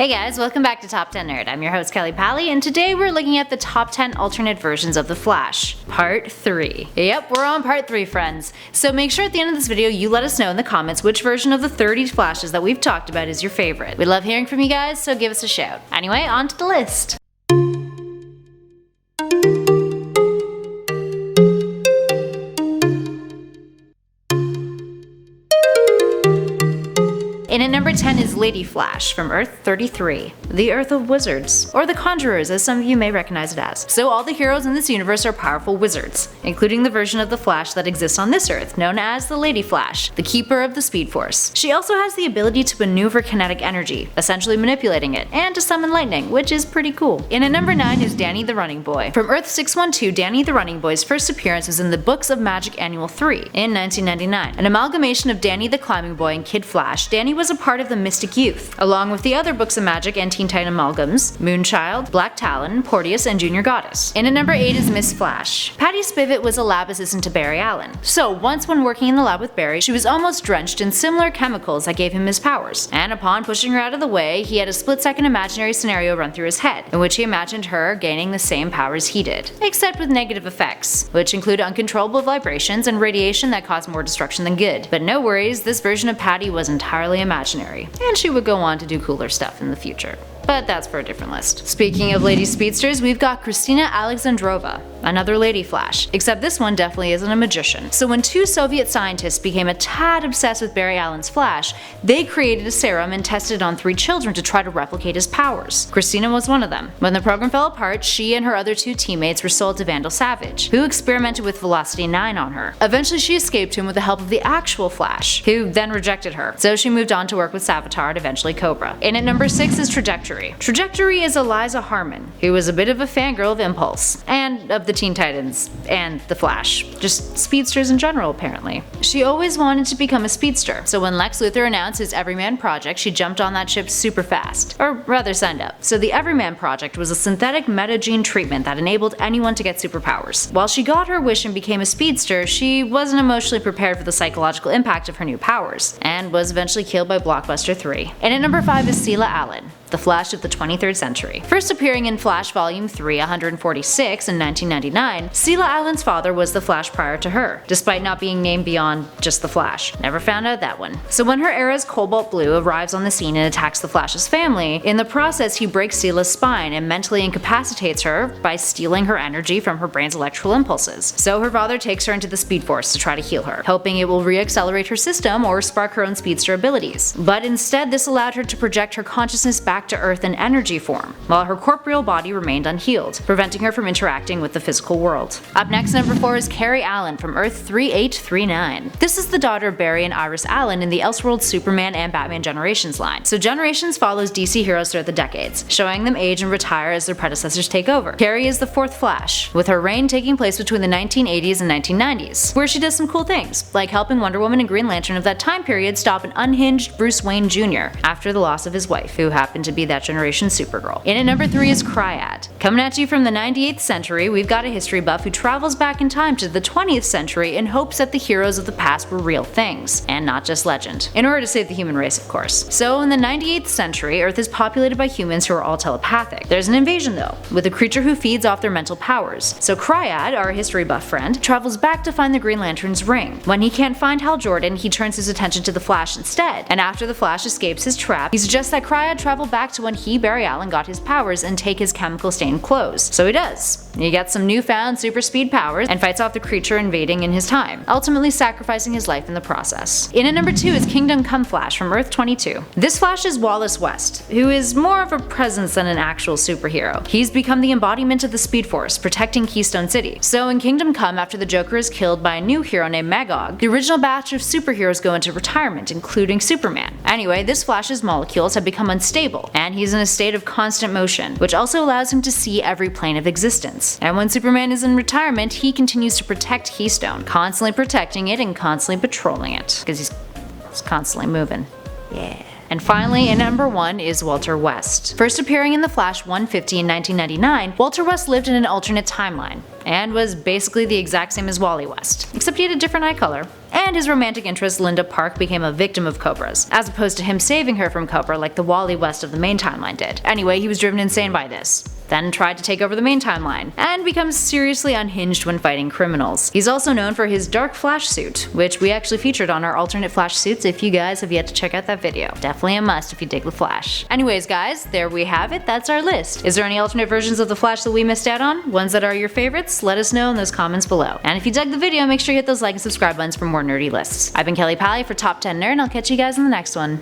Hey guys, welcome back to Top 10 Nerd. I'm your host Kelly Pally, and today we're looking at the top 10 alternate versions of The Flash, Part 3. Yep, we're on Part 3, friends. So make sure at the end of this video you let us know in the comments which version of the 30 Flashes that we've talked about is your favorite. We love hearing from you guys, so give us a shout. Anyway, on to the list. In at number 10 is Lady Flash from Earth 33, the Earth of Wizards, or the Conjurers as some of you may recognize it as. So all the heroes in this universe are powerful wizards, including the version of the Flash that exists on this Earth, known as the Lady Flash, the keeper of the Speed Force. She also has the ability to maneuver kinetic energy, essentially manipulating it, and to summon lightning, which is pretty cool. In at number 9 is Danny the Running Boy. From Earth 612, Danny the Running Boy's first appearance was in the Books of Magic Annual 3 in 1999. An amalgamation of Danny the Climbing Boy and Kid Flash, Danny was a part of the Mystic Youth, along with the other Books of Magic and Teen Titan amalgams, Moonchild, Black Talon, Porteous, and Junior Goddess. In at number 8 is Miss Flash. Patty Spivot was a lab assistant to Barry Allen. So once when working in the lab with Barry, she was almost drenched in similar chemicals that gave him his powers, and upon pushing her out of the way, he had a split-second imaginary scenario run through his head, in which he imagined her gaining the same powers he did, except with negative effects, which include uncontrollable vibrations and radiation that cause more destruction than good. But no worries, this version of Patty was entirely imaginary, and she would go on to do cooler stuff in the future. But that's for a different list. Speaking of lady speedsters, we've got Christina Alexandrova, another Lady Flash, except this one definitely isn't a magician. So when two Soviet scientists became a tad obsessed with Barry Allen's Flash, they created a serum and tested it on 3 children to try to replicate his powers. Christina was one of them. When the program fell apart, she and her other 2 teammates were sold to Vandal Savage, who experimented with Velocity 9 on her. Eventually she escaped him with the help of the actual Flash, who then rejected her, so she moved on to work with Savitar and eventually Cobra. In at number 6 is Trajectory. Trajectory is Eliza Harmon, who was a bit of a fangirl of Impulse, and of the Teen Titans, and the Flash. Just speedsters in general, apparently. She always wanted to become a speedster, so when Lex Luthor announced his Everyman Project, she jumped on that ship super fast. Or rather signed up. So the Everyman Project was a synthetic metagene treatment that enabled anyone to get superpowers. While she got her wish and became a speedster, she wasn't emotionally prepared for the psychological impact of her new powers, and was eventually killed by Blockbuster 3. And at number 5 is Sela Allen, the Flash of the 23rd century. First appearing in Flash Volume 3, 146 in 1999, Sela Allen's father was the Flash prior to her, despite not being named beyond just the Flash. Never found out that one. So when her era's Cobalt Blue arrives on the scene and attacks the Flash's family, in the process he breaks Sela's spine and mentally incapacitates her by stealing her energy from her brain's electrical impulses. So her father takes her into the Speed Force to try to heal her, hoping it will re-accelerate her system or spark her own speedster abilities. But instead this allowed her to project her consciousness back to Earth in energy form, while her corporeal body remained unhealed, preventing her from interacting with the physical world. Up next, number 4 is Carrie Allen from Earth 3839. This is the daughter of Barry and Iris Allen in the Elseworlds Superman and Batman Generations line. So Generations follows DC heroes throughout the decades, showing them age and retire as their predecessors take over. Carrie is the 4th Flash, with her reign taking place between the 1980s and 1990s, where she does some cool things, like helping Wonder Woman and Green Lantern of that time period stop an unhinged Bruce Wayne Jr. after the loss of his wife, who happened to be that generation's Supergirl. In at number 3 is Cryad. Coming at you from the 98th century, we've got a history buff who travels back in time to the 20th century in hopes that the heroes of the past were real things, and not just legend, in order to save the human race, of course. So in the 98th century, Earth is populated by humans who are all telepathic. There's an invasion though, with a creature who feeds off their mental powers. So Cryad, our history buff friend, travels back to find the Green Lantern's ring. When he can't find Hal Jordan, he turns his attention to the Flash instead, and after the Flash escapes his trap, he suggests that Cryad travel back to when he, Barry Allen, got his powers and take his chemical stained clothes. So he does. He gets some newfound super speed powers and fights off the creature invading in his time, ultimately sacrificing his life in the process. In at number 2 is Kingdom Come Flash from Earth 22. This Flash is Wallace West, who is more of a presence than an actual superhero. He's become the embodiment of the Speed Force, protecting Keystone City. So in Kingdom Come, after the Joker is killed by a new hero named Magog, the original batch of superheroes go into retirement, including Superman. Anyway, this Flash's molecules have become unstable, and he's in a state of constant motion, which also allows him to see every plane of existence. And when Superman is in retirement, he continues to protect Keystone, constantly protecting it and constantly patrolling it, because he's constantly moving. Yeah. And finally, in number 1 is Walter West. First appearing in The Flash 150 in 1999, Walter West lived in an alternate timeline, and was basically the exact same as Wally West, except he had a different eye color. and his romantic interest Linda Park became a victim of Cobras, as opposed to him saving her from Cobra like the Wally West of the main timeline did. Anyway, he was driven insane by this, then tried to take over the main timeline, and becomes seriously unhinged when fighting criminals. He's also known for his dark Flash suit, which we actually featured on our alternate Flash suits if you guys have yet to check out that video. Definitely a must if you dig the Flash. Anyways guys, there we have it, that's our list. Is there any alternate versions of the Flash that we missed out on? Ones that are your favorites? Let us know in those comments below. And if you dug the video, make sure you hit those like and subscribe buttons for more nerdy lists. I've been Kelly Pally for Top 10 Nerd, and I'll catch you guys in the next one.